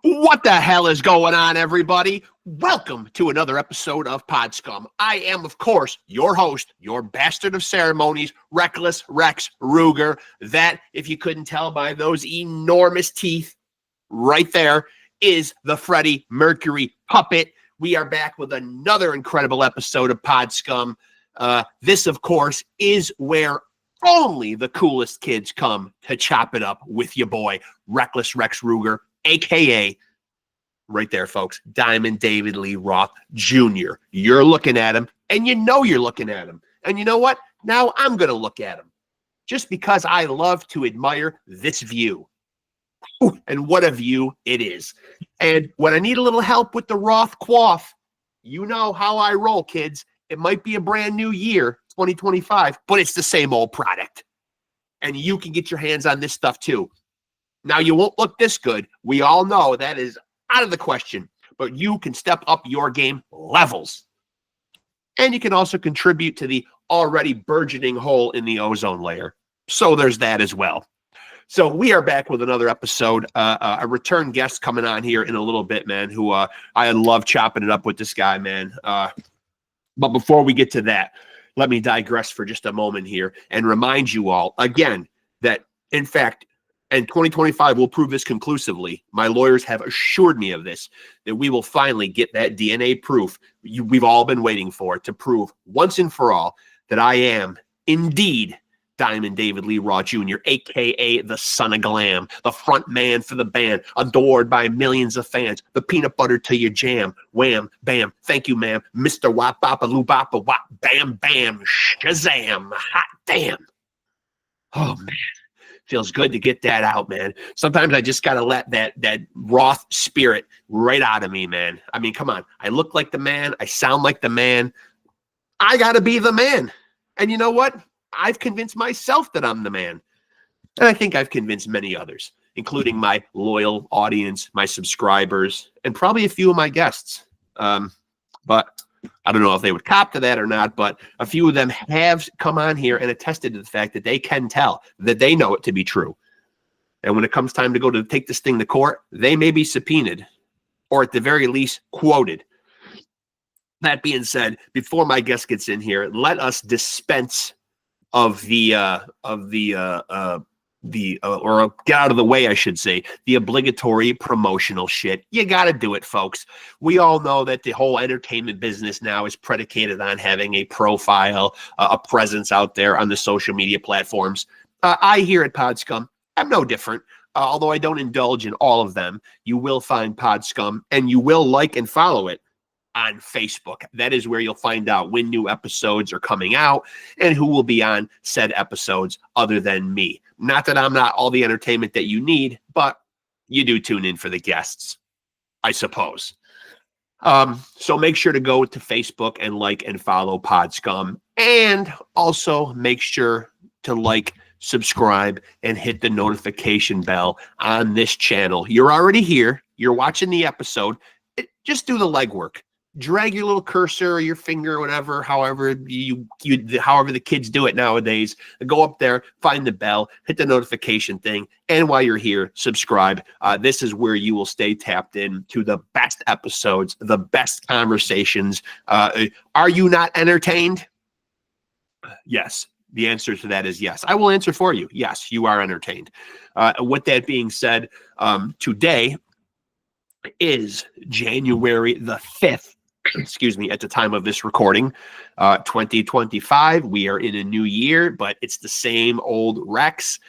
What the hell is going on, everybody? Welcome to another episode of Pod Scum. I am, of course, your host, your bastard of ceremonies, Reckless Rexx Ruger. That, if you couldn't tell by those enormous teeth right there, is the Freddie Mercury puppet. We are back with another incredible episode of Pod Scum. This, of course, is where only the coolest kids come to chop it up with your boy, Reckless Rexx Ruger, a.k.a. right there, folks, Diamond David Lee Roth Jr. You're looking at him, and you know you're looking at him. And you know what? Now I'm going to look at him just because I love to admire this view. Ooh, and what a view it is. And when I need a little help with the Roth quaff, you know how I roll, kids. It might be a brand new year, 2025, but it's the same old product. And you can get your hands on this stuff too. Now, you won't look this good. We all know that is out of the question, but you can step up your game levels. And you can also contribute to the already burgeoning hole in the ozone layer. So there's that as well. So we are back with another episode. A return guest coming on here in a little bit, man, who I love chopping it up with this guy, man. But before we get to that, let me digress for just a moment here and remind you all again that, in fact, and 2025 will prove this conclusively. My lawyers have assured me of this, that we will finally get that DNA proof we've all been waiting for to prove once and for all that I am indeed Diamond David Lee Roth Jr., a.k.a. the son of glam, the front man for the band, adored by millions of fans, the peanut butter to your jam, wham, bam, thank you, ma'am, Mr. Wop, Boppa, Loo, Boppa, Wop, bam, bam, shazam, hot damn. Oh, man. Feels good to get that out, man. Sometimes I just got to let that Roth spirit right out of me, man. I mean, come on. I look like the man. I sound like the man. I got to be the man. And you know what? I've convinced myself that I'm the man. And I think I've convinced many others, including my loyal audience, my subscribers, and probably a few of my guests. But I don't know if they would cop to that or not, but a few of them have come on here and attested to the fact that they can tell, that they know it to be true. And when it comes time to go to take this thing to court, they may be subpoenaed or at the very least quoted. That being said, before my guest gets in here, let us dispense or get out of the way, I should say, the obligatory promotional shit. You got to do it, folks. We all know that the whole entertainment business now is predicated on having a profile, a presence out there on the social media platforms. I here at Pod Scum, I'm no different. Although I don't indulge in all of them, you will find Pod Scum and you will like and follow it on Facebook. That is where you'll find out when new episodes are coming out and who will be on said episodes other than me. Not that I'm not all the entertainment that you need, but you do tune in for the guests, I suppose. So make sure to go to Facebook and like and follow Pod Scum, and also make sure to like, subscribe, and hit the notification bell on this channel. You're already here. You're watching the episode. Just do the legwork. Drag your little cursor or your finger or whatever, however the kids do it nowadays. Go up there, find the bell, hit the notification thing, and while you're here, subscribe. This is where you will stay tapped in to the best episodes, the best conversations. Are you not entertained? Yes. The answer to that is yes. I will answer for you. Yes, you are entertained. With that being said, today is January the 5th. Excuse me, at the time of this recording, 2025. We are in a new year, but it's the same old Rexx,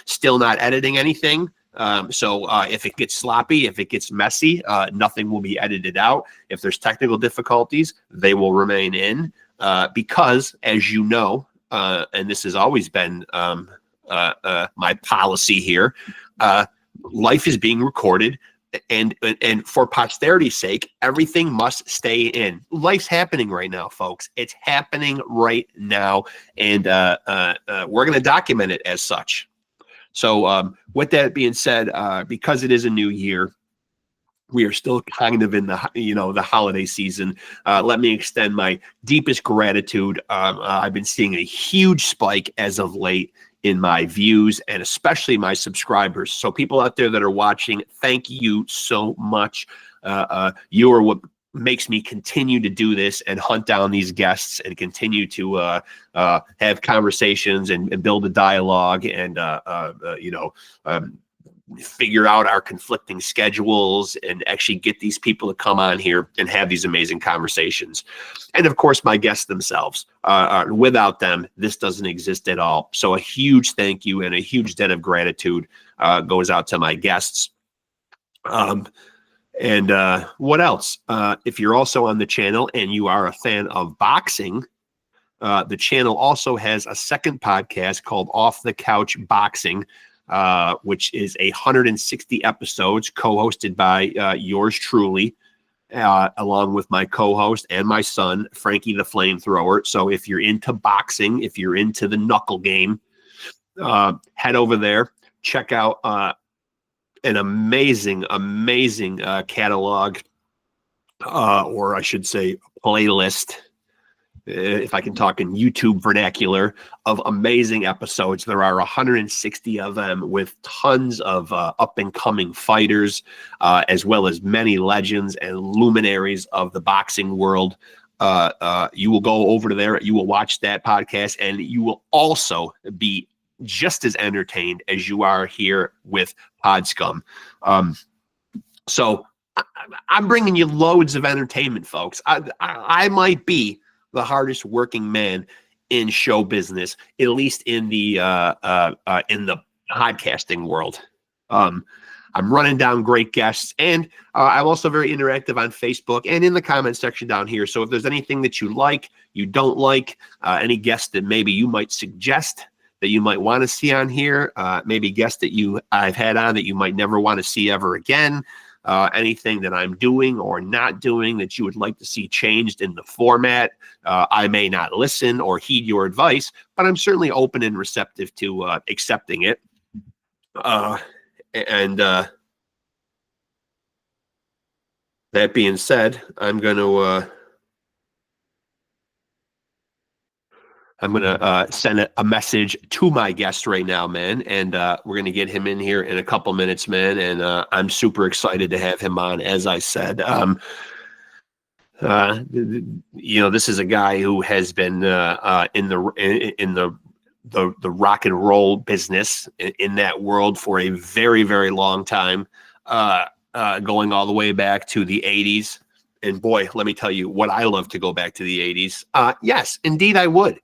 still not editing anything. So if it gets sloppy, if it gets messy, nothing will be edited out. If there's technical difficulties, they will remain in because, as you know, and this has always been my policy here, life is being recorded. And for posterity's sake, everything must stay in. Life's happening right now, folks. It's happening right now, and we're going to document it as such. So with that being said, because it is a new year, we are still kind of in the holiday season. Let me extend my deepest gratitude. I've been seeing a huge spike as of late in my views and especially my subscribers. So people out there that are watching, thank you so much. You are what makes me continue to do this and hunt down these guests and continue to have conversations and build a dialogue and figure out our conflicting schedules and actually get these people to come on here and have these amazing conversations. And of course, my guests themselves. Without them, this doesn't exist at all. So a huge thank you and a huge debt of gratitude goes out to my guests. And what else? If you're also on the channel and you are a fan of boxing, the channel also has a second podcast called Off the Couch Boxing, which is 160 episodes co-hosted by yours truly, along with my co-host and my son, Frankie the Flamethrower. So if you're into boxing, if you're into the knuckle game, head over there, check out an amazing catalog, or I should say playlist, if I can talk in YouTube vernacular, of amazing episodes. There are 160 of them with tons of up-and-coming fighters, as well as many legends and luminaries of the boxing world. You will go over to there, you will watch that podcast, and you will also be just as entertained as you are here with PodScum. So I'm bringing you loads of entertainment, folks. I might be the hardest working man in show business, at least in the podcasting world. I'm running down great guests, and I'm also very interactive on Facebook and in the comment section down here. So if there's anything that you like, you don't like, any guests that maybe you might suggest that you might want to see on here, maybe guests that I've had on that you might never want to see ever again, anything that I'm doing or not doing that you would like to see changed in the format. I may not listen or heed your advice, but I'm certainly open and receptive to accepting it. And that being said, I'm going to send a message to my guest right now, man. And we're going to get him in here in a couple minutes, man. And I'm super excited to have him on. As I said, this is a guy who has been in the rock and roll business in that world for a very, very long time, going all the way back to the 80s. And boy, let me tell you, what I love to go back to the 80s. Yes, indeed I would.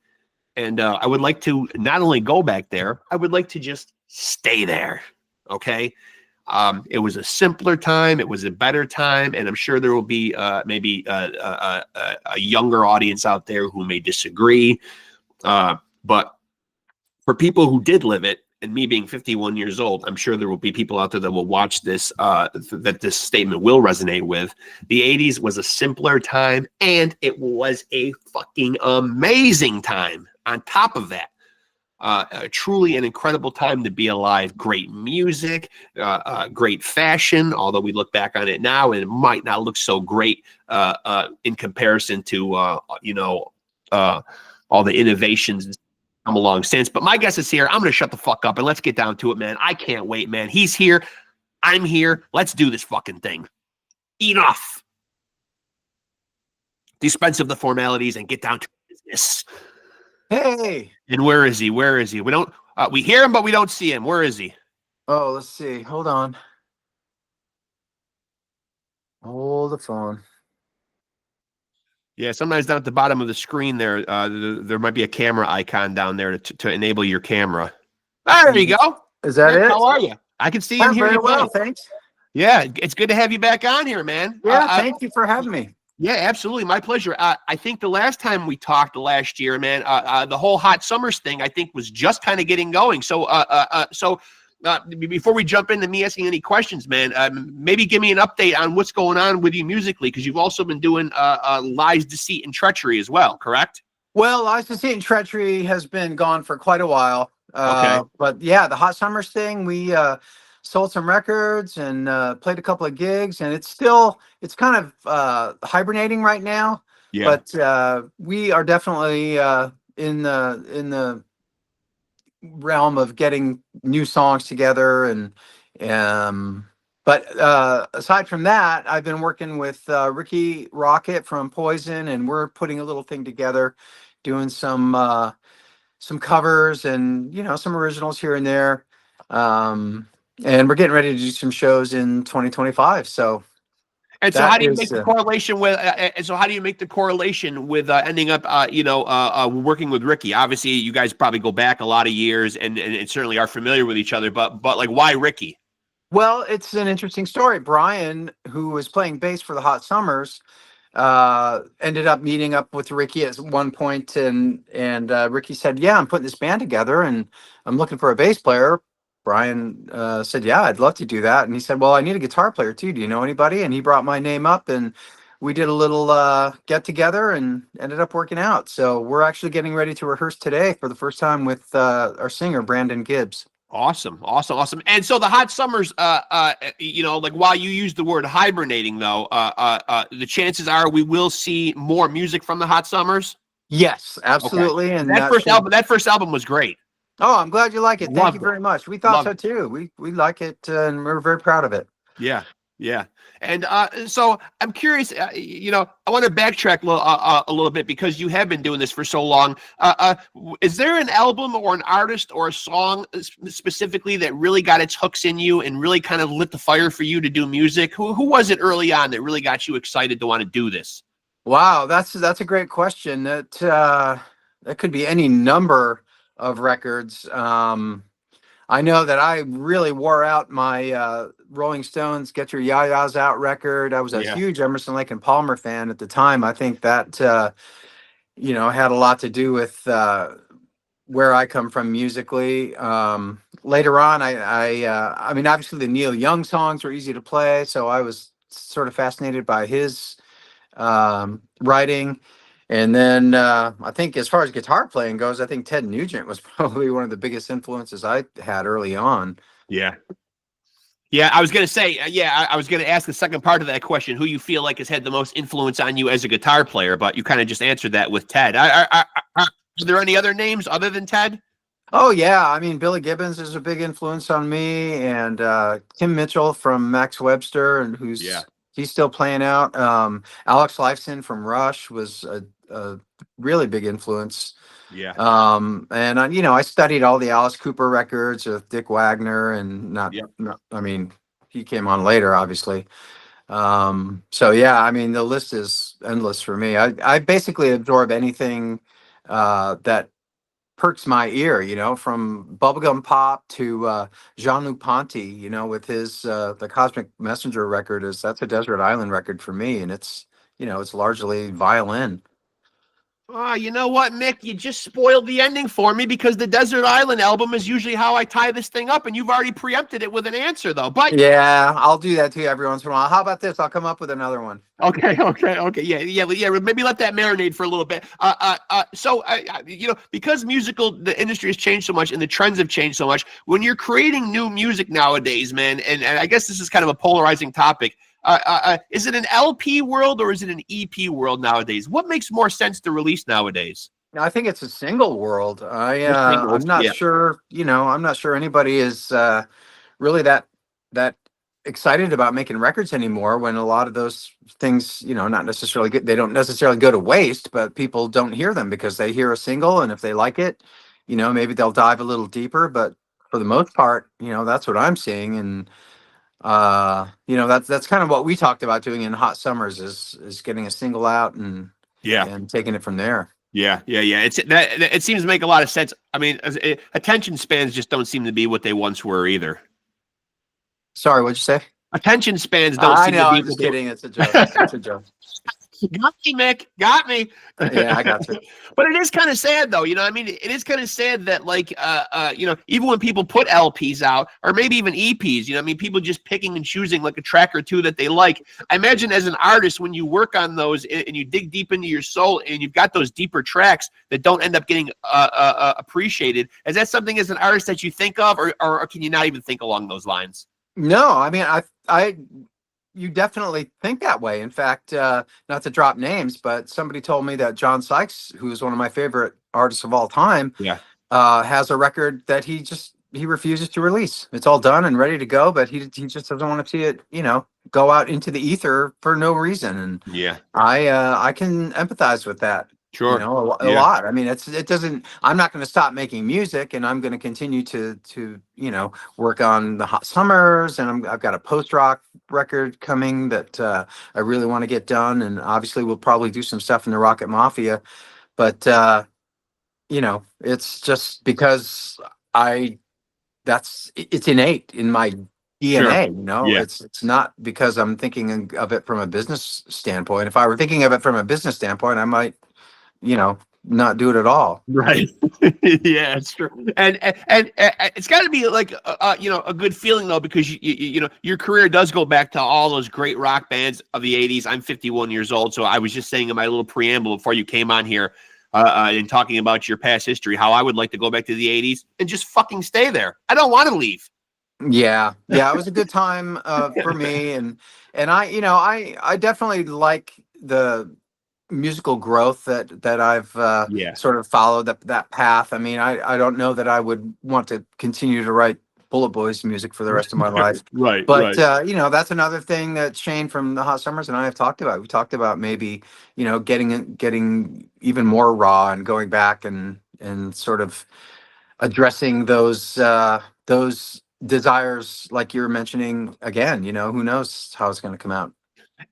And I would like to not only go back there, I would like to just stay there. Okay. It was a simpler time. It was a better time. And I'm sure there will be maybe a younger audience out there who may disagree. But for people who did live it, and me being 51 years old, I'm sure there will be people out there that will watch this, that this statement will resonate with. The 80s was a simpler time, and it was a fucking amazing time. On top of that, truly an incredible time to be alive. Great music, great fashion, although we look back on it now and it might not look so great in comparison to, all the innovations come along since. But my guest is here. I'm going to shut the fuck up and let's get down to it, man. I can't wait, man. He's here. I'm here. Let's do this fucking thing. Enough. Dispense of the formalities and get down to business. Hey. And where is he? Where is he? We don't, we hear him, but we don't see him. Where is he? Oh, let's see. Hold on. Hold the phone. Yeah, sometimes down at the bottom of the screen there, there might be a camera icon down there to enable your camera. There you go. Is that it? How are you? I can see you and hear you well, thanks. Yeah, it's good to have you back on here, man. Yeah, thank you for having me. Yeah, absolutely. My pleasure. I think the last time we talked last year, man, the whole Hot Summers thing, I think, was just kind of getting going. So, before we jump into me asking any questions, man, maybe give me an update on what's going on with you musically, because you've also been doing Lies, Deceit, and Treachery as well, correct? Well, Lies, Deceit, and Treachery has been gone for quite a while. Okay. But yeah, the Hot Summers thing, we sold some records and played a couple of gigs, and it's kind of hibernating right now. Yeah. But we are definitely in the realm of getting new songs together. But aside from that, I've been working with Rikki Rockett from Poison, and we're putting a little thing together, doing some covers and some originals here and there. And we're getting ready to do some shows in 2025. So And so, that how do you is make the correlation with? And so, how do you make the correlation with ending up, working with Rikki? Obviously, you guys probably go back a lot of years, and certainly are familiar with each other. But like, why Rikki? Well, it's an interesting story. Brian, who was playing bass for the Hot Summers, ended up meeting up with Rikki at one point, and Rikki said, "Yeah, I'm putting this band together, and I'm looking for a bass player." Brian said, "Yeah, I'd love to do that." And he said, "Well, I need a guitar player too. Do you know anybody?" And he brought my name up, and we did a little get together, and ended up working out. So we're actually getting ready to rehearse today for the first time with our singer Brandon Gibbs. Awesome. And so the Hot Summers, like while you use the word hibernating, though, the chances are we will see more music from the Hot Summers. Yes, absolutely. Okay. And That first album was great. Oh, I'm glad you like it. Thank you very much. We thought Loved so too. We like it, and we're very proud of it. Yeah. And so I'm curious, I want to backtrack a little bit because you have been doing this for so long. Is there an album or an artist or a song specifically that really got its hooks in you and really kind of lit the fire for you to do music? Who was it early on that really got you excited to want to do this? Wow, that's a great question. That could be any number of records. I know that I really wore out my Rolling Stones "Get Your Ya-Ya's Out" record. I was a huge Emerson, Lake and Palmer fan at the time. I think that had a lot to do with where I come from musically. Later on, I mean, obviously the Neil Young songs were easy to play, so I was sort of fascinated by his writing. And then I think as far as guitar playing goes, I think Ted Nugent was probably one of the biggest influences I had early on. Yeah, I was going to say, I was going to ask the second part of that question, who you feel like has had the most influence on you as a guitar player, but you kind of just answered that with Ted. Are there any other names other than Ted? Oh, yeah. I mean, Billy Gibbons is a big influence on me, and Tim Mitchell from Max Webster, and he's still playing out. Alex Lifeson from Rush was a really big influence. Yeah. And I studied all the Alice Cooper records with Dick Wagner, and I mean, he came on later, obviously. So yeah, I mean, the list is endless for me. I basically absorb anything that perks my ear, from bubblegum pop to Jean-Luc Ponty, with his the Cosmic Messenger record. That's a desert island record for me, and it's largely violin. You know what, Mick? You just spoiled the ending for me because the Desert Island album is usually how I tie this thing up, and you've already preempted it with an answer, though. But yeah, I'll do that to you every once in a while. How about this? I'll come up with another one. Okay. Yeah. Maybe let that marinate for a little bit. So because the industry has changed so much and the trends have changed so much, when you're creating new music nowadays, man, and I guess this is kind of a polarizing topic. Is it an LP world or is it an EP world nowadays? What makes more sense to release nowadays? I think it's a single world. I'm not sure. I'm not sure anybody is really that excited about making records anymore. When a lot of those things, not necessarily good. They don't necessarily go to waste, but people don't hear them because they hear a single, and if they like it, maybe they'll dive a little deeper. But for the most part, that's what I'm seeing, and that's kind of what we talked about doing in Hot Summers is getting a single out and taking it from there. Yeah. It seems to make a lot of sense. I mean, attention spans just don't seem to be what they once were either. Sorry, what'd you say? Attention spans don't seem to be. I'm just kidding. It's a joke. It's a joke. Got me, Mick. Got me. Yeah, I got you. But it is kind of sad, though. I mean, it is kind of sad that, like, even when people put LPs out, or maybe even EPs, I mean, people just picking and choosing like a track or two that they like. I imagine as an artist, when you work on those and you dig deep into your soul and you've got those deeper tracks that don't end up getting appreciated, is that something as an artist that you think of, or can you not even think along those lines? No, I mean, you definitely think that way. In fact, not to drop names, but somebody told me that John Sykes, who is one of my favorite artists of all time, has a record that he refuses to release. It's all done and ready to go, but he just doesn't want to see it, go out into the ether for no reason. And Yeah. I can empathize with that. Sure. A lot. I mean, it doesn't. I'm not going to stop making music, and I'm going to continue to work on the Hot Summers, and I've got a post rock record coming that I really want to get done, and obviously we'll probably do some stuff in the ROCKETT MAFIA, but it's just because it's innate in my DNA. Yeah. It's not because I'm thinking of it from a business standpoint. If I were thinking of it from a business standpoint, I might not do it at all. Right. Yeah, it's true. And it's got to be like a good feeling though, because your career does go back to all those great rock bands of the 80s. I'm 51 years old, so I was just saying in my little preamble before you came on here and talking about your past history, how I would like to go back to the 80s and just fucking stay there. I don't want to leave. Yeah, it was a good time for me, and I definitely like the musical growth that I've sort of followed that path. I mean, I don't know that I would want to continue to write BULLETBOYS music for the rest of my life. Right. But that's another thing that Shane from the Hot Summers and I have talked about. We talked about maybe getting even more raw and going back and sort of addressing those desires like you were mentioning again. Who knows how it's going to come out.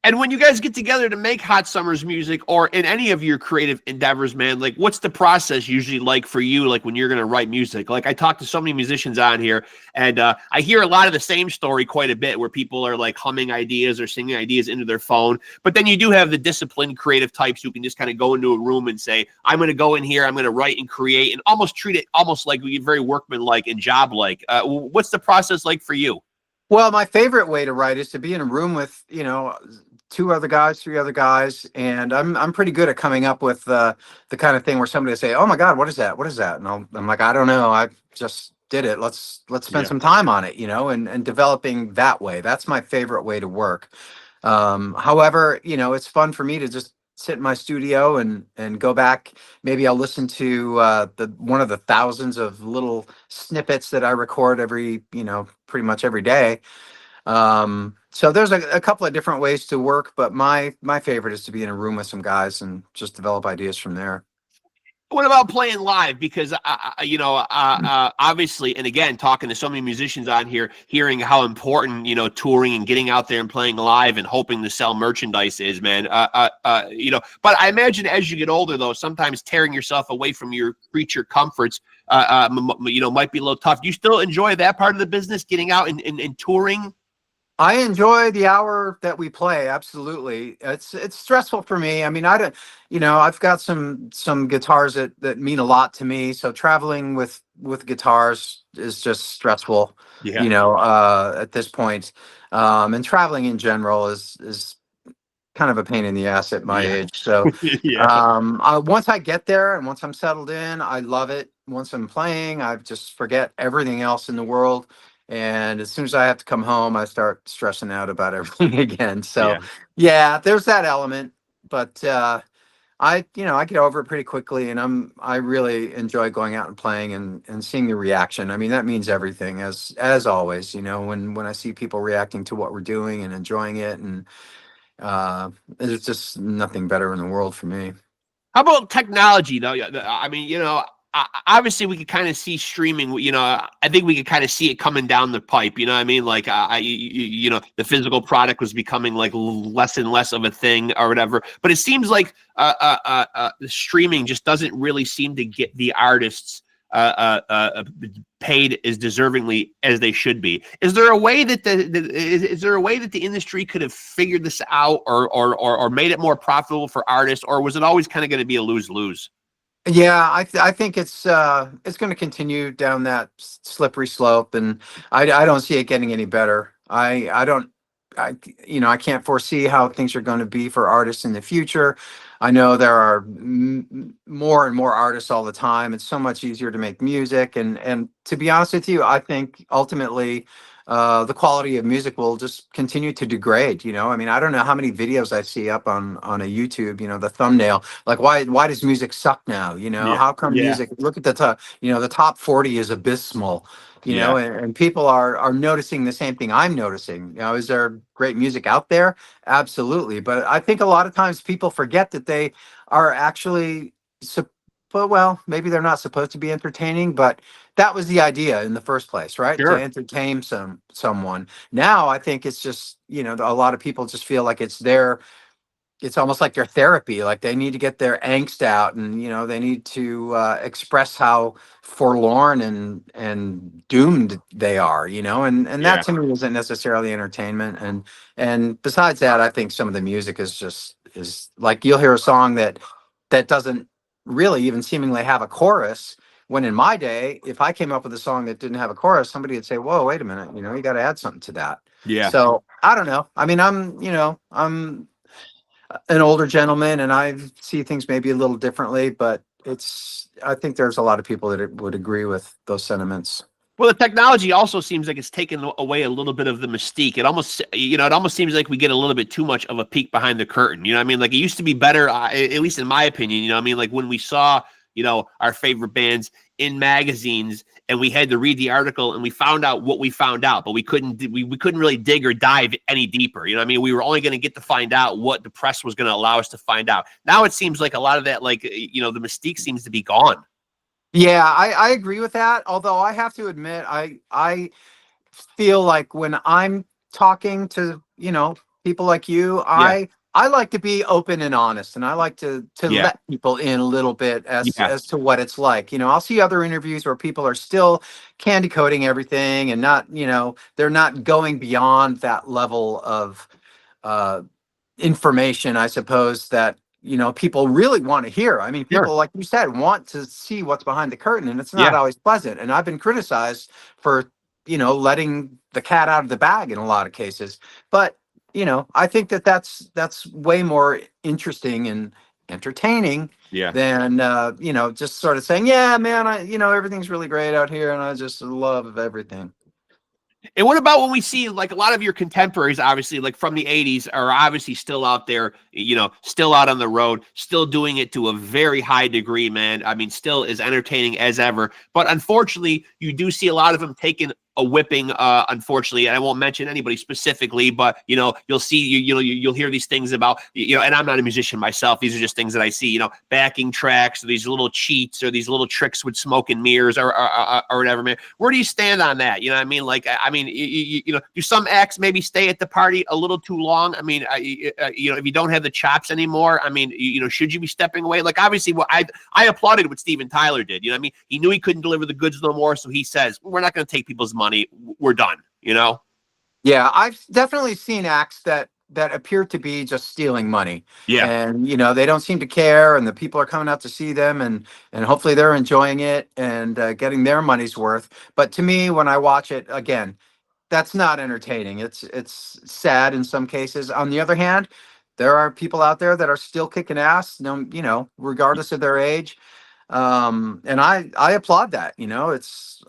And when you guys get together to make Hot Summers music or in any of your creative endeavors, man, like what's the process usually like for you, like when you're going to write music? Like I talk to so many musicians on here, and I hear a lot of the same story quite a bit where people are like humming ideas or singing ideas into their phone. But then you do have the disciplined creative types who can just kind of go into a room and say, I'm going to go in here, I'm going to write and create, and almost treat it almost like very workman-like and job-like. What's the process like for you? Well, my favorite way to write is to be in a room with, 2 other guys, 3 other guys, and I'm pretty good at coming up with the kind of thing where somebody will say, "Oh my God, what is that? What is that?" And I'm like, "I don't know. I just did it. Let's spend some time on it, and developing that way. That's my favorite way to work. However, it's fun for me to just sit in my studio and go back. Maybe I'll listen to one of the thousands of little snippets that I record pretty much every day. So there's a couple of different ways to work, but my favorite is to be in a room with some guys and just develop ideas from there. What about playing live? Because obviously, and again, talking to so many musicians on here, hearing how important touring and getting out there and playing live and hoping to sell merchandise is, man. But I imagine as you get older, though, sometimes tearing yourself away from your creature comforts, might be a little tough. Do you still enjoy that part of the business, getting out and touring? I enjoy the hour that we play. Absolutely. It's stressful for me. I mean, I don't, I've got some guitars that mean a lot to me. So traveling with guitars is just stressful, at this point. And traveling in general is kind of a pain in the ass at my age. So, once I get there and once I'm settled in, I love it. Once I'm playing, I just forget everything else in the world. And as soon as I have to come home, I start stressing out about everything again. So there's that element, but I get over it pretty quickly, and I really enjoy going out and playing and seeing the reaction. I mean, that means everything as always, when I see people reacting to what we're doing and enjoying it, and there's just nothing better in the world for me. How about technology, though? I mean, obviously we could kind of see streaming, I think we could kind of see it coming down the pipe, you know what I mean? Like, the physical product was becoming like less and less of a thing or whatever, but it seems like the streaming just doesn't really seem to get the artists paid as deservingly as they should be. Is there a way that the industry could have figured this out or made it more profitable for artists, or was it always kind of going to be a lose-lose? Yeah, I think it's going to continue down that slippery slope, and I don't see it getting any better. I can't foresee how things are going to be for artists in the future. I know there are more and more artists all the time. It's so much easier to make music, and to be honest with you, I think ultimately the quality of music will just continue to degrade. I mean, I don't know how many videos I see up on a YouTube. The thumbnail, like, why does music suck now? Yeah. How come Yeah. music? Look at the top. The top 40 is abysmal. Yeah. And people are noticing the same thing I'm noticing. Is there great music out there? Absolutely, but I think a lot of times people forget that they are actually. But well, maybe they're not supposed to be entertaining, but that was the idea in the first place, right? To Sure. entertain someone. Now I think it's just, a lot of people just feel like it's almost like their therapy. Like they need to get their angst out, and they need to express how forlorn and doomed they are. And that Yeah. to me isn't necessarily entertainment. And besides that, I think some of the music is like, you'll hear a song that doesn't really even seemingly have a chorus. When in my day, if I came up with a song that didn't have a chorus, somebody would say, "Whoa, wait a minute, you got to add something to that." Yeah. So I don't know. I mean, I'm an older gentleman, and I see things maybe a little differently, but I think there's a lot of people that would agree with those sentiments. Well, the technology also seems like it's taken away a little bit of the mystique. It almost seems like we get a little bit too much of a peek behind the curtain. You know what I mean? Like, it used to be better, at least in my opinion. You know what I mean? Like, when we saw, our favorite bands in magazines, and we had to read the article, and we found out what we found out, but we couldn't really dig or dive any deeper. You know what I mean? We were only going to get to find out what the press was going to allow us to find out. Now it seems like a lot of that, like, the mystique seems to be gone. Yeah, I agree with that. Although I have to admit, I feel like when I'm talking to, people like you, Yeah. I like to be open and honest, and I like to Yeah. let people in a little bit as Yeah. to what it's like. I'll see other interviews where people are still candy coating everything, and not, they're not going beyond that level of uh information, I suppose, that people really want to hear. I mean, Sure. people, like you said, want to see what's behind the curtain, and it's not Yeah. always pleasant. And I've been criticized for letting the cat out of the bag in a lot of cases. But I think that's way more interesting and entertaining Yeah. than just sort of saying, yeah, man, everything's really great out here, and I just love everything. And what about when we see, like, a lot of your contemporaries, obviously, like from the 80s, are obviously still out there, still out on the road, still doing it to a very high degree, man. I mean, still as entertaining as ever. But unfortunately, you do see a lot of them taking a whipping, unfortunately. And I won't mention anybody specifically, but you'll see, you'll hear these things about, and I'm not a musician myself. These are just things that I see, backing tracks, or these little cheats, or these little tricks with smoke and mirrors, or whatever, man. Where do you stand on that? You know what I mean? Like, I mean, do some acts maybe stay at the party a little too long? I mean, if you don't have the chops anymore, I mean, should you be stepping away? Like, obviously, I applauded what Steven Tyler did. You know what I mean? He knew he couldn't deliver the goods no more, so he says, we're not going to take people's money. We're done. Yeah, I've definitely seen acts that appear to be just stealing money. Yeah. And they don't seem to care, and the people are coming out to see them, and hopefully they're enjoying it and getting their money's worth. But to me, when I watch it again, that's not entertaining. It's sad in some cases. On the other hand, there are people out there that are still kicking ass, no, regardless of their age. And I applaud that. It's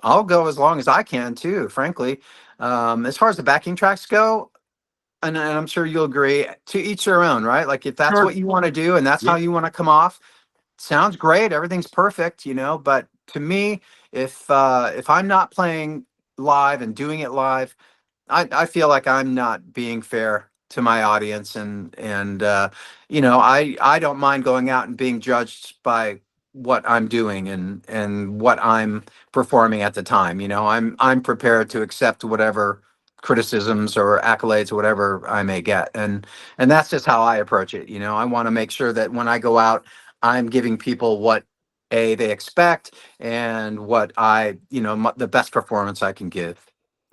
I'll go as long as I can too, frankly. As far as the backing tracks go, and I'm sure you'll agree, to each their own, right? Like, if that's Sure. what you want to do and that's Yeah. how you want to come off, sounds great. Everything's perfect, but to me, if I'm not playing live and doing it live, I feel like I'm not being fair to my audience, and I don't mind going out and being judged by what I'm doing and what I'm performing at the time. I'm prepared to accept whatever criticisms or accolades or whatever I may get, and that's just how I approach it. I want to make sure that when I go out, I'm giving people what they expect, and what the best performance I can give.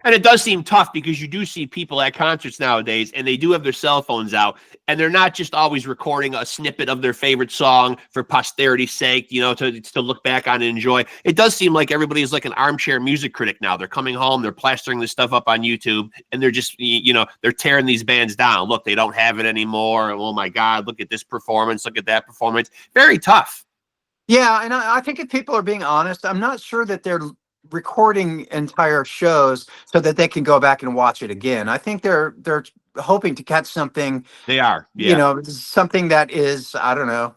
And it does seem tough, because you do see people at concerts nowadays, and they do have their cell phones out, and they're not just always recording a snippet of their favorite song for posterity's sake, to look back on and enjoy. It does seem like everybody is like an armchair music critic now. They're coming home, they're plastering this stuff up on YouTube, and they're just, they're tearing these bands down. Look, they don't have it anymore. Oh my God, look at this performance, look at that performance. Very tough. Yeah, and I think if people are being honest, I'm not sure that they're recording entire shows so that they can go back and watch it again. I think they're hoping to catch something, They are. you Yeah. know, something that is, I don't know,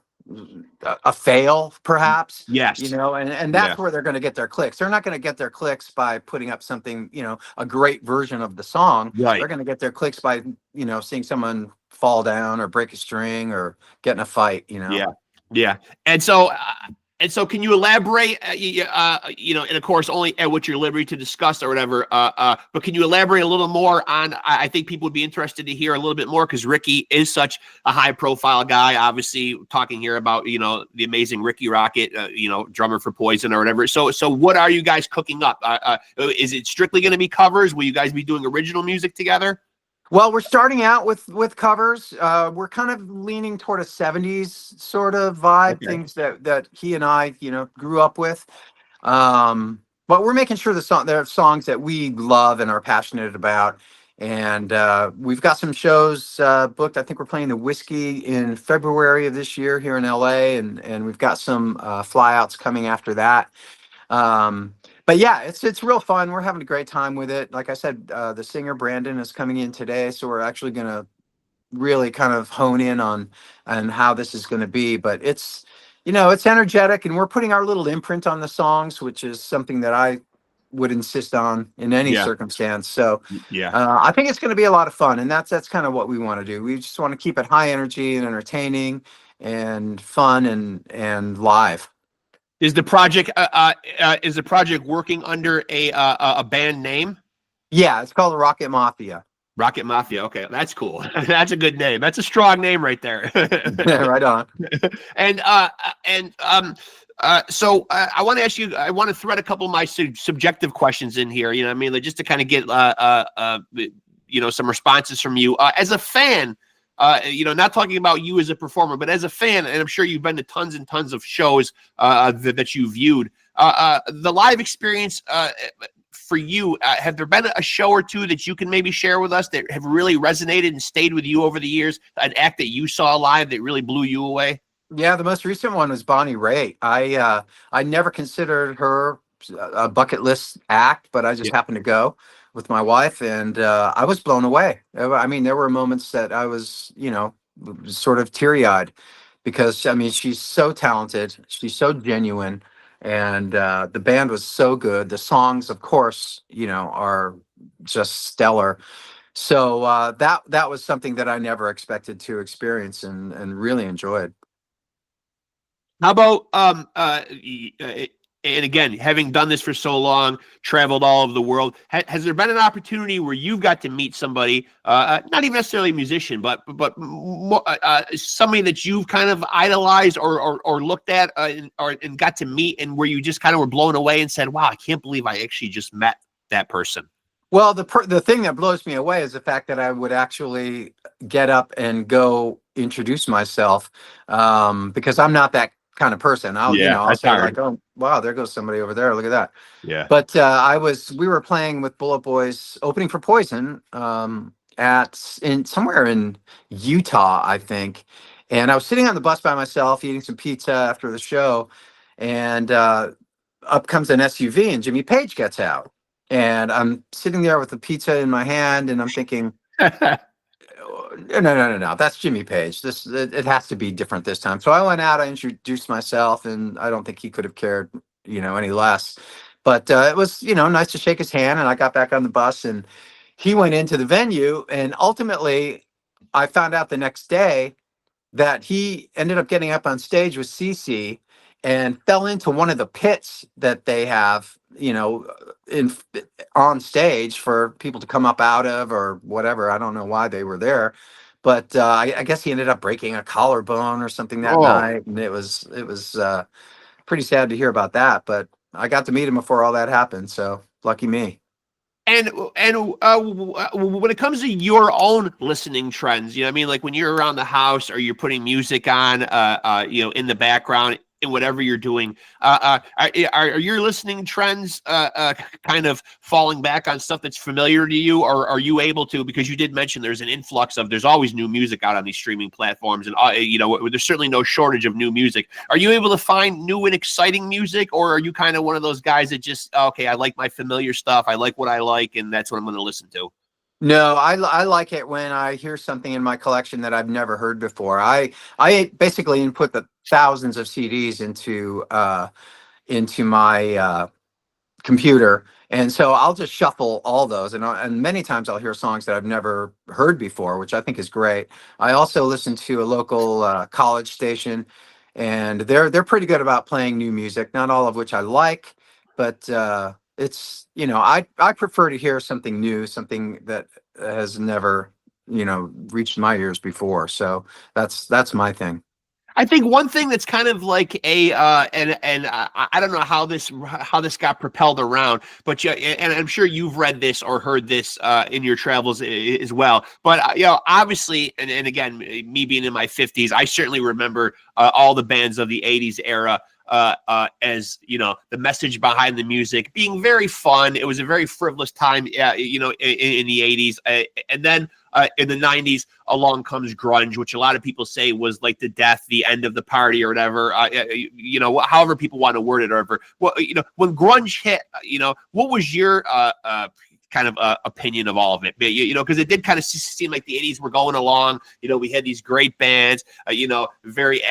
a fail perhaps, Yes. you know, and Yeah. that's where they're going to get their clicks. They're not going to get their clicks by putting up something, you know, a great version of the song. Right. They're going to get their clicks by, you know, seeing someone fall down or break a string or get in a fight, you know. Yeah. Yeah. And so, can you elaborate? You know, and of course, only at what you're liberty to discuss or whatever. But can you elaborate a little more on? I think people would be interested to hear a little bit more because Rikki is such a high-profile guy. Obviously, talking here about, you know, the amazing Rikki Rockett, you know, drummer for Poison or whatever. So what are you guys cooking up? Is it strictly going to be covers? Will you guys be doing original music together? Well, we're starting out with covers. We're kind of leaning toward a 70s sort of vibe, Okay. things that he and I, you know, grew up with. But we're making sure there are songs that we love and are passionate about. And we've got some shows booked. I think we're playing the Whiskey in February of this year here in LA, and we've got some flyouts coming after that. But yeah, it's real fun. We're having a great time with it. Like I said, the singer Brandon is coming in today, so we're actually going to really kind of hone in on how this is going to be. But it's, you know, it's energetic, and we're putting our little imprint on the songs, which is something that I would insist on in any circumstance. So Yeah. I think it's going to be a lot of fun, and that's kind of what we want to do. We just want to keep it high energy and entertaining and fun and live. Is the project working under a band name? Yeah, it's called the ROCKETT MAFIA. ROCKETT MAFIA. Okay, that's cool. That's a good name. That's a strong name right there. Right on. So I want to ask you. I want to thread a couple of my subjective questions in here. You know what I mean? Like, just to kind of get you know, some responses from you as a fan. You know, not talking about you as a performer, but as a fan, and I'm sure you've been to tons and tons of shows that you viewed. The live experience for you, have there been a show or two that you can maybe share with us that have really resonated and stayed with you over the years? An act that you saw live that really blew you away? Yeah, the most recent one was Bonnie Raitt. I never considered her a bucket list act, but I just happened to go with my wife, and I was blown away. I mean, there were moments that I was, you know, sort of teary-eyed because, I mean, she's so talented, she's so genuine, and the band was so good. The songs, of course, you know, are just stellar. So that was something that I never expected to experience and really enjoyed. How about and again, having done this for so long, traveled all over the world, has there been an opportunity where you've got to meet somebody, not even necessarily a musician, but somebody that you've kind of idolized or looked at and got to meet, and where you just kind of were blown away and said, "Wow, I can't believe I actually just met that person"? Well, the thing that blows me away is the fact that I would actually get up and go introduce myself, because I'm not that kind of person. I'll say like, "Oh, wow, there goes somebody over there. Look at that." Yeah. But we were playing with BULLETBOYS opening for Poison somewhere in Utah, I think. And I was sitting on the bus by myself eating some pizza after the show, and up comes an SUV and Jimmy Page gets out. And I'm sitting there with the pizza in my hand, and I'm thinking, no, that's Jimmy Page. It has to be different this time. So I went out, I introduced myself, and I don't think he could have cared, you know, any less. But it was, you know, nice to shake his hand, and I got back on the bus, and he went into the venue, and ultimately I found out the next day that he ended up getting up on stage with CC and fell into one of the pits that they have, you know, on stage for people to come up out of or whatever. I don't know why they were there, but I guess he ended up breaking a collarbone or something that night, and it was pretty sad to hear about that. But I got to meet him before all that happened, so lucky me. And when it comes to your own listening trends, you know what I mean? Like when you're around the house or you're putting music on, you know, in the background, in whatever you're doing. Are your listening trends kind of falling back on stuff that's familiar to you, or are you able to, because you did mention there's an influx of, there's always new music out on these streaming platforms, and there's certainly no shortage of new music. Are you able to find new and exciting music, or are you kind of one of those guys that just, okay, I like my familiar stuff, I like what I like, and that's what I'm going to listen to? No, I like it when I hear something in my collection that I've never heard before. I basically input the thousands of CDs into my computer, and so I'll just shuffle all those, and many times I'll hear songs that I've never heard before, which I think is great. I also listen to a local college station, and they're pretty good about playing new music, not all of which I like, but it's, I prefer to hear something new, something that has never, reached my ears before. So that's my thing. I think one thing that's kind of like I don't know how this got propelled around, but and I'm sure you've read this or heard this in your travels as well. But obviously, and again, me being in my 50s, I certainly remember all the bands of the 80s era. As the message behind the music being very fun. It was a very frivolous time, in the 80s. And then in the 90s, along comes grunge, which a lot of people say was like the death, the end of the party or whatever, however people want to word it or whatever. Well, when grunge hit, what was your kind of opinion of all of it? Because it did kind of seem like the 80s were going along. We had these great bands, very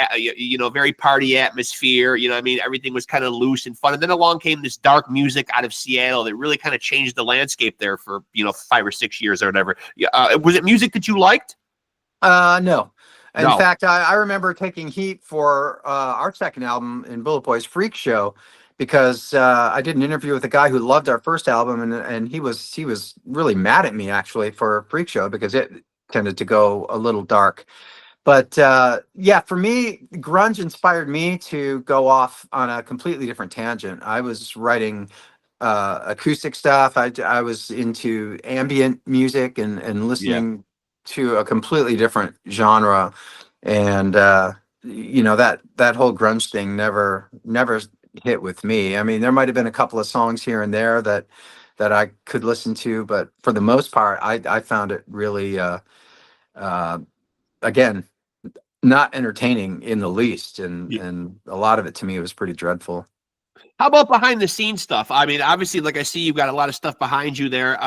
party atmosphere. Everything was kind of loose and fun. And then along came this dark music out of Seattle that really kind of changed the landscape there for 5 or 6 years or whatever. Was it music that you liked? No. In No. fact, I remember taking heat for our second album in BULLETBOYS Freak Show, because I did an interview with a guy who loved our first album, and he was really mad at me actually for Freak Show because it tended to go a little dark. But yeah, for me, grunge inspired me to go off on a completely different tangent. I was writing acoustic stuff. I was into ambient music and listening to a completely different genre, and that whole grunge thing never hit with me. I mean, there might have been a couple of songs here and there that I could listen to, but for the most part, I found it really again, not entertaining in the least, and a lot of it to me was pretty dreadful. How about behind the scenes stuff? I mean, obviously, like I see you've got a lot of stuff behind you there.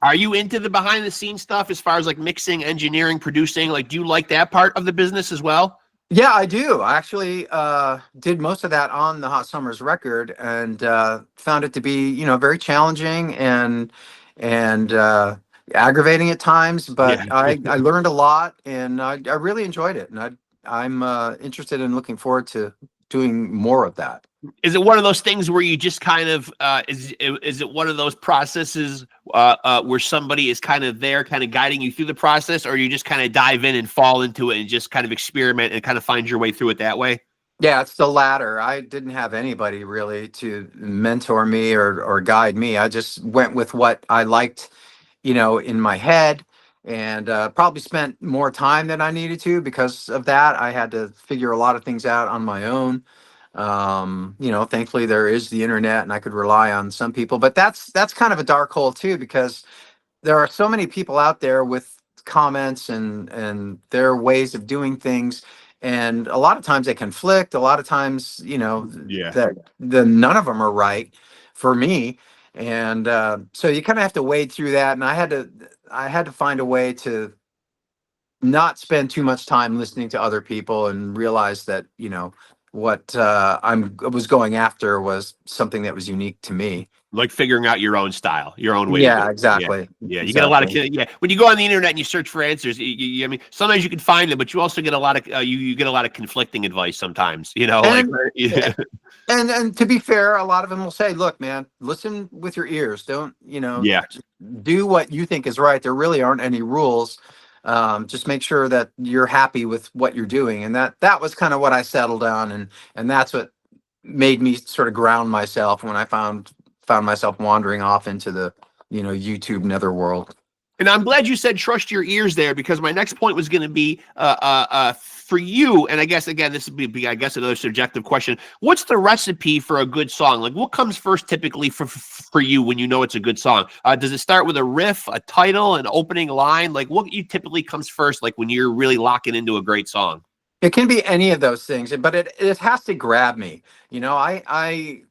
Are you into the behind the scenes stuff as far as like mixing, engineering, producing? Like, do you like that part of the business as well? Yeah, I do. I actually did most of that on the Hot Summers record, and found it to be, very challenging and aggravating at times. But Yeah. I learned a lot, and I really enjoyed it. And I'm interested in looking forward to doing more of that. Is it one of those things where you just kind of is it one of those processes where somebody is kind of there, kind of guiding you through the process, or you just kind of dive in and fall into it and just kind of experiment and kind of find your way through it that way? Yeah, it's the latter. I didn't have anybody really to mentor me or guide me. I just went with what I liked, in my head, and probably spent more time than I needed to because of that. I had to figure a lot of things out on my own. Thankfully there is the internet, and I could rely on some people, but that's kind of a dark hole too, because there are so many people out there with comments and their ways of doing things, and a lot of times they conflict. A lot of times, that none of them are right for me, and so you kind of have to wade through that. And I had to find a way to not spend too much time listening to other people and realize that what I was going after was something that was unique to me. Like figuring out your own style, your own way. Yeah, to exactly. Yeah. You get a lot of when you go on the internet and you search for answers. I mean, sometimes you can find them, but you also get a lot of you get a lot of conflicting advice sometimes. And, and to be fair, a lot of them will say, "Look, man, listen with your ears. Don't do what you think is right. There really aren't any rules. Just make sure that you're happy with what you're doing." And that was kind of what I settled on, and that's what made me sort of ground myself when I found myself wandering off into the YouTube netherworld. And I'm glad you said trust your ears there, because my next point was going to be for you. And I guess, again, this would be, I guess, another subjective question. What's the recipe for a good song? Like, what comes first typically for you when you know it's a good song? Does it start with a riff, a title, an opening line? Like, what typically comes first, like when you're really locking into a great song? It can be any of those things, but it has to grab me. I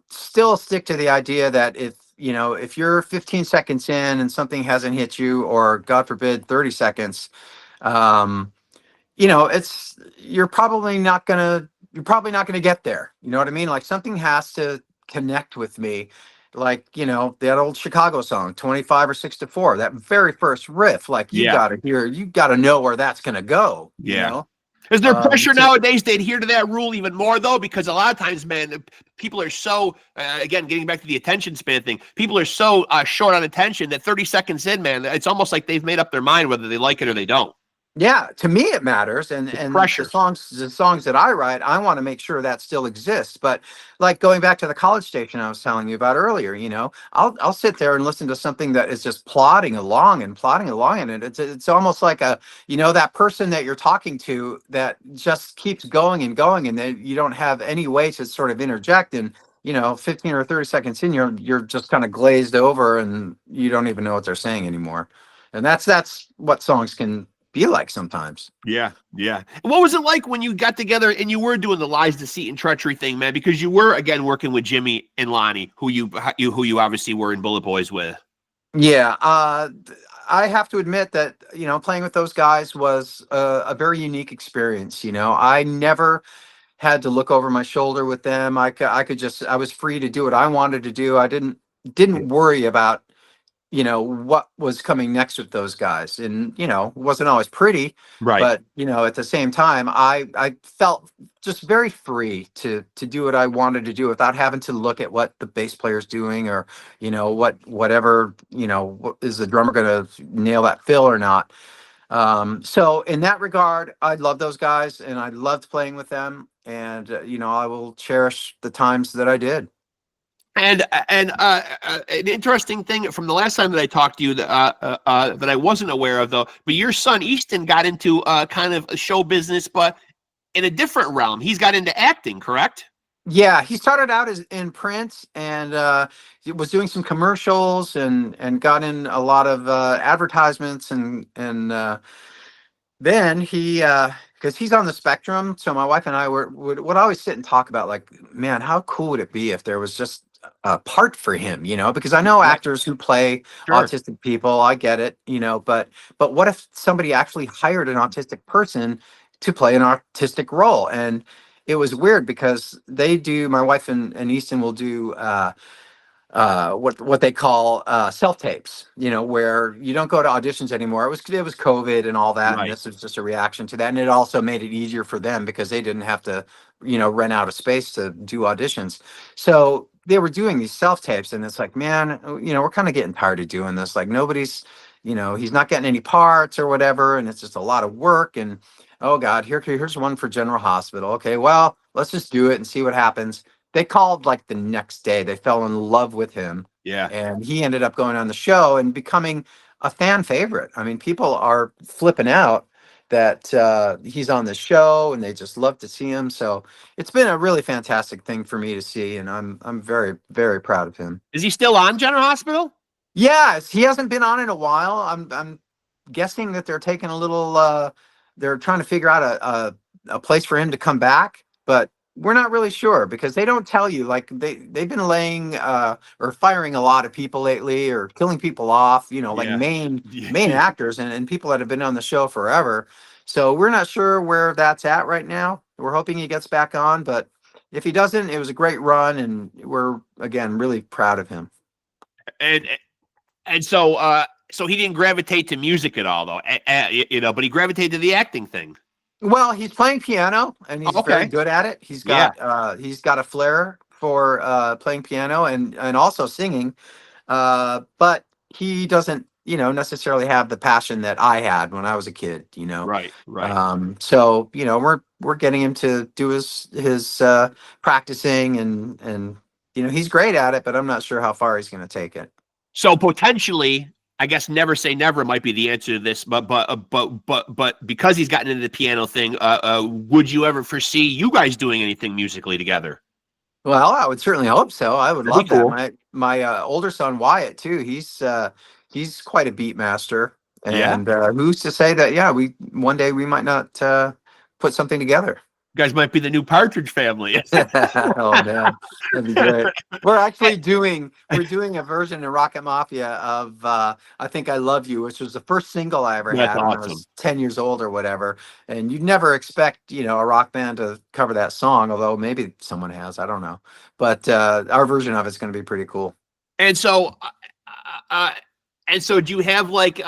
still stick to the idea that if you're 15 seconds in and something hasn't hit you, or God forbid 30 seconds, um, it's you're probably not gonna get there. You know what I mean? Like, something has to connect with me. Like, that old Chicago song, 25 or 6 to 4, that very first riff, like, you Yeah. gotta know where that's gonna go, Yeah. Is there pressure to nowadays to adhere to that rule even more, though? Because a lot of times, man, people are so, again, getting back to the attention span thing, people are so short on attention that 30 seconds in, man, it's almost like they've made up their mind whether they like it or they don't. Yeah, to me it matters, and It's and pressure. the songs that I write, I want to make sure that still exists. But, like, going back to the college station I was telling you about earlier, I'll sit there and listen to something that is just plodding along, and it's almost like that person that you're talking to that just keeps going and going, and then you don't have any way to sort of interject, and 15 or 30 seconds in, you're just kind of glazed over, and you don't even know what they're saying anymore. And that's what songs can be like sometimes. Yeah, yeah. What was it like when you got together and you were doing the lies, deceit, and treachery thing, man? Because you were, again, working with Jimmy and Lonnie, who you obviously were in Bullet Boys with. Yeah, I have to admit that playing with those guys was a very unique experience. I never had to look over my shoulder with them. I was free to do what I wanted to do. I didn't worry about what was coming next with those guys. And, it wasn't always pretty, Right. but, at the same time, I felt just very free to do what I wanted to do without having to look at what the bass player's doing, or, whatever, is the drummer going to nail that fill or not? So in that regard, I love those guys, and I loved playing with them. And, I will cherish the times that I did. And an interesting thing from the last time that I talked to you that I wasn't aware of, though, but your son Easton got into kind of a show business, but in a different realm. He's got into acting, correct? Yeah, he started out in print, and he was doing some commercials, and got in a lot of advertisements, and then he, because he's on the spectrum, so my wife and I would always sit and talk about, like, man, how cool would it be if there was just a part for him, because I know actors who play Sure. autistic people, I get it, but what if somebody actually hired an autistic person to play an artistic role? And it was weird, because my wife and Easton will do what they call self tapes, where you don't go to auditions anymore. It was COVID and all that, and Right. this was just a reaction to that. And it also made it easier for them, because they didn't have to rent out a space to do auditions. So they were doing these self tapes, and it's like, man, we're kind of getting tired of doing this. Like, nobody's, he's not getting any parts or whatever, and it's just a lot of work. And oh God, here's one for General Hospital. Okay, well, let's just do it and see what happens. They called like the next day. They fell in love with him. Yeah. And he ended up going on the show and becoming a fan favorite. I mean, people are flipping out that he's on the show, and they just love to see him. So it's been a really fantastic thing for me to see, and I'm very, very proud of him. Is he still on General Hospital? Yes, he hasn't been on in a while. I'm guessing that they're taking a little. They're trying to figure out a place for him to come back, but we're not really sure, because they don't tell you. Like, they've been laying or firing a lot of people lately, or killing people off, like Yeah. main actors and people that have been on the show forever. So we're not sure where that's at right now. We're hoping he gets back on, but if he doesn't, it was a great run, and we're, again, really proud of him. And so he didn't gravitate to music at all, though, but he gravitated to the acting thing. Well, he's playing piano, and he's very good at it. He's got a flair for playing piano and also singing, but he doesn't necessarily have the passion that I had when I was a kid. Right. So we're getting him to do his practicing, and he's great at it, but I'm not sure how far he's going to take it. So potentially, I guess never say never might be the answer to this, but because he's gotten into the piano thing, would you ever foresee you guys doing anything musically together? Well, I would certainly hope so. I would That'd be love that. cool. My older son Wyatt too. He's quite a beat master, Yeah. and who's to say that? Yeah, we one day we might not put something together. You guys might be the new Partridge Family. Oh man, that'd be great. We're doing a version of ROCKETT MAFIA of I Think I Love You, which was the first single I ever That's had when I awesome. was 10 years old or whatever. And you'd never expect, a rock band to cover that song, although maybe someone has, I don't know. But our version of it's going to be pretty cool. And so, do you have like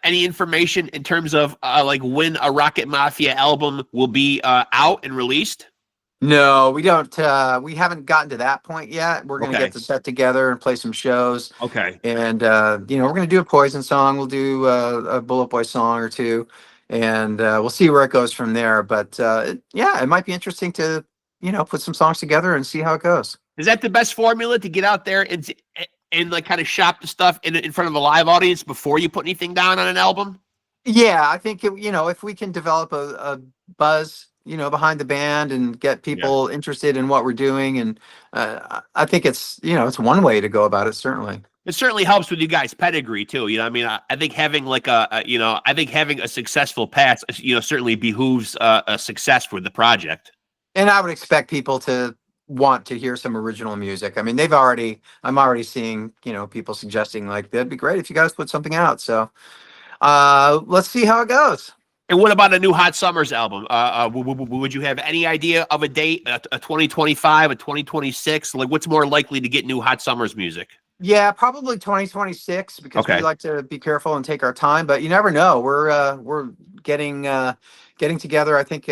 any information in terms of like when a ROCKETT MAFIA album will be out and released? No, we don't. We haven't gotten to that point yet. We're going to Okay. get the set together and play some shows. Okay. And, we're going to do a Poison song. We'll do a Bullet Boy song or two. And we'll see where it goes from there. But, it might be interesting to, put some songs together and see how it goes. Is that the best formula to get out there and like kind of shop the stuff in front of a live audience before you put anything down on an album? Yeah, I think, if we can develop a buzz, behind the band and get people interested in what we're doing. And I think it's one way to go about it, certainly. It certainly helps with you guys' pedigree too. I mean, I think having like I think having a successful past, certainly behooves a success for the project. And I would expect people to want to hear some original music. I mean, I'm already seeing, people suggesting like, that'd be great if you guys put something out. So let's see how it goes. And what about a new Hot Summers album? Would you have any idea of a date, a 2025, a 2026? Like, what's more likely to get new Hot Summers music? Yeah, probably 2026 because we like to be careful and take our time. But you never know. We're getting together, I think,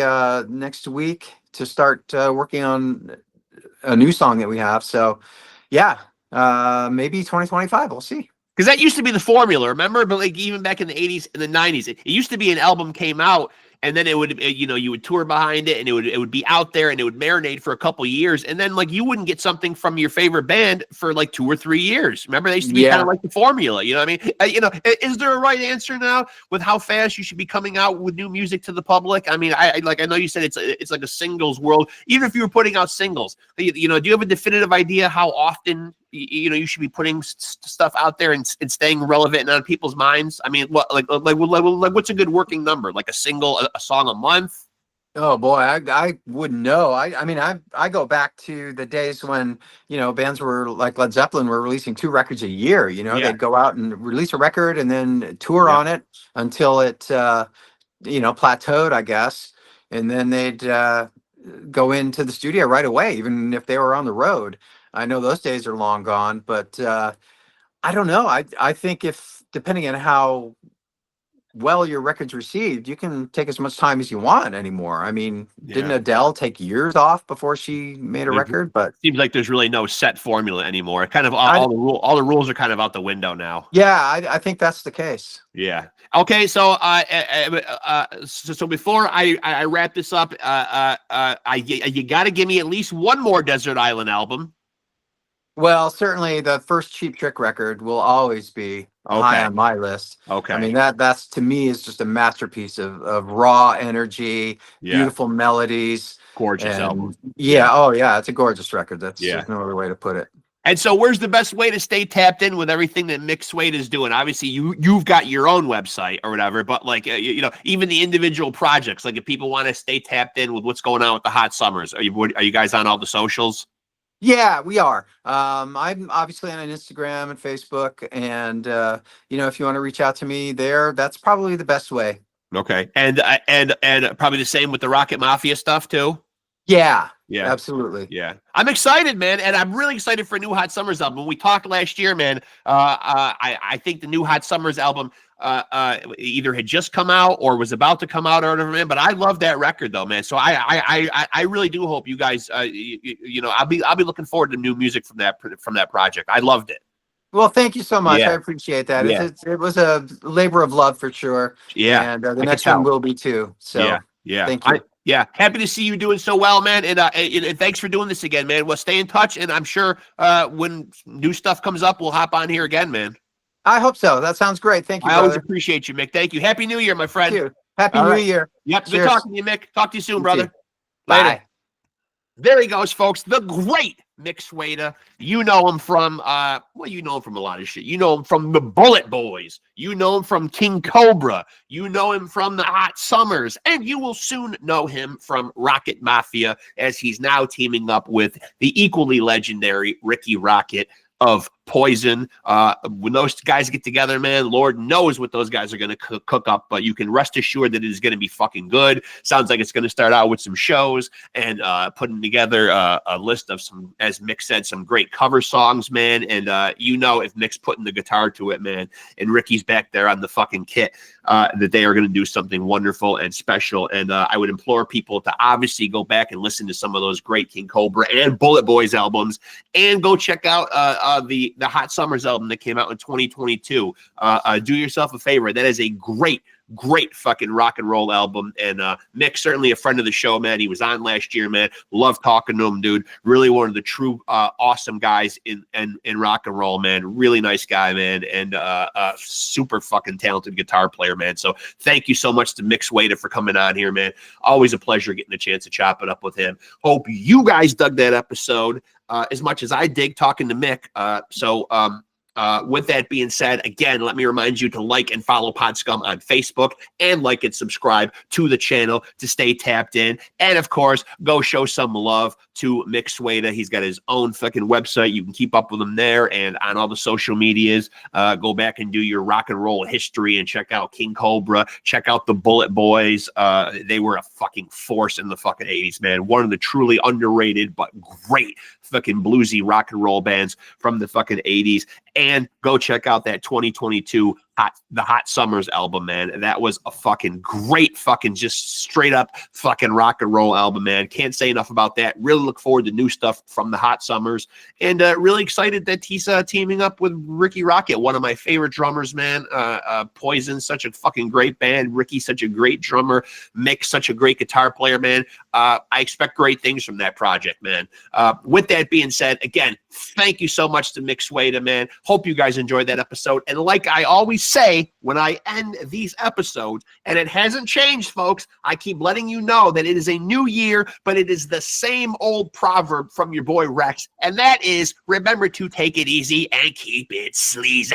next week to start working on a new song that we have. So, yeah, maybe 2025. We'll see. Because that used to be the formula, remember? But like even back in the 80s and the 90s, it used to be an album came out and then it would, you would tour behind it and it would be out there and it would marinate for a couple years. And then like you wouldn't get something from your favorite band for like 2 or 3 years. Remember, they used to be kind of like the formula, you know what I mean? Is there a right answer now with how fast you should be coming out with new music to the public? I mean, I know you said it's like a singles world. Even if you were putting out singles, do you have a definitive idea how often you should be putting stuff out there and staying relevant and on people's minds? I mean, what like what's a good working number? Like a single, a song a month? Oh boy, I wouldn't know. I mean, I go back to the days when bands were like Led Zeppelin were releasing 2 records a year. They'd go out and release a record and then tour on it until it plateaued, I guess, and then they'd go into the studio right away, even if they were on the road. I know those days are long gone, but I don't know. I think if depending on how well your record's received, you can take as much time as you want anymore. I mean, didn't Adele take years off before she made a record? But seems like there's really no set formula anymore. Kind of all the rules are kind of out the window now. Yeah, I think that's the case. Yeah. Okay. So, so before I wrap this up, you got to give me at least one more Desert Island album. Well, certainly the first Cheap Trick record will always be high on my list. Okay. I mean, that's to me is just a masterpiece of raw energy, beautiful melodies. Gorgeous album. Yeah. Oh yeah. It's a gorgeous record. There's no other way to put it. And so where's the best way to stay tapped in with everything that MICK SWEDA is doing? Obviously you've got your own website or whatever, but like, even the individual projects, like if people want to stay tapped in with what's going on with the Hot Summers, are you guys on all the socials? Yeah, we are. I'm obviously on Instagram and Facebook, and if you want to reach out to me there, that's probably the best way. Okay, and probably the same with the ROCKETT MAFIA stuff too. Yeah, absolutely. Yeah, I'm excited, man, and I'm really excited for a new Hot Summers album. When we talked last year, man, I think the new Hot Summers album either had just come out or was about to come out or whatever, man. But I love that record though, man. So I really do hope you guys, I'll be looking forward to new music from that project. I loved it. Well, thank you so much. I appreciate that. It was a labor of love for sure. Yeah, and the next one will be too. So thank you. Happy to see you doing so well, man. And thanks for doing this again, man. Well, stay in touch, and I'm sure when new stuff comes up, we'll hop on here again, man. I hope so. That sounds great. Thank you, I always brother. appreciate you, Mick. Thank you. Happy New Year, my friend. Thank you. Happy All New right. Year. Yep. Good Cheers. talking to you, Mick. Talk to you soon, You brother. too. Later. Bye. There he goes, folks. The great Mick Sweda. You know him from, you know him from a lot of shit. You know him from the Bullet Boys. You know him from King Kobra. You know him from the Hot Summers. And you will soon know him from ROCKETT MAFIA, as he's now teaming up with the equally legendary Rikki Rockett of Poison. When those guys get together, man, Lord knows what those guys are going to cook up, but you can rest assured that it is going to be fucking good. Sounds like it's going to start out with some shows and putting together a list of some, as Mick said, some great cover songs, man. And you know, if Mick's putting the guitar to it, man, and Ricky's back there on the fucking kit, that they are going to do something wonderful and special. And I would implore people to obviously go back and listen to some of those great King Kobra and Bullet Boys albums, and go check out the Hot Summers album that came out in 2022. Do yourself a favor. That is a great fucking rock and roll album. And Mick's certainly a friend of the show, man. He was on last year, man. Love talking to him, dude. Really one of the true awesome guys in rock and roll, man. Really nice guy, man. And super fucking talented guitar player, man. So thank you so much to Mick Sweda for coming on here, man. Always a pleasure getting a chance to chop it up with him. Hope you guys dug that episode as much as I dig talking to Mick. With that being said, again, let me remind you to like and follow PodScum on Facebook, and like and subscribe to the channel to stay tapped in. And of course, go show some love to Mick Sweda. He's got his own fucking website. You can keep up with him there and on all the social medias. Go back and do your rock and roll history and check out King Kobra. Check out the Bullet Boys. They were a fucking force in the fucking 80s, man. One of the truly underrated but great fucking bluesy rock and roll bands from the fucking 80s. And go check out that 2022 the Hot Summers album, man. That was a fucking great fucking just straight up fucking rock and roll album, man. Can't say enough about that. Really look forward to new stuff from the Hot Summers, and really excited that he's teaming up with Rikki Rockett, one of my favorite drummers, man. Poison, such a fucking great band. Rikki, such a great drummer. Mick, such a great guitar player, man. I expect great things from that project, man. With that being said, again, thank you so much to Mick Sweda, man. Hope you guys enjoyed that episode. And like I always say when I end these episodes, and it hasn't changed, folks, I keep letting you know that it is a new year, but it is the same old proverb from your boy Rexx, and that is, remember to take it easy and keep it sleazy.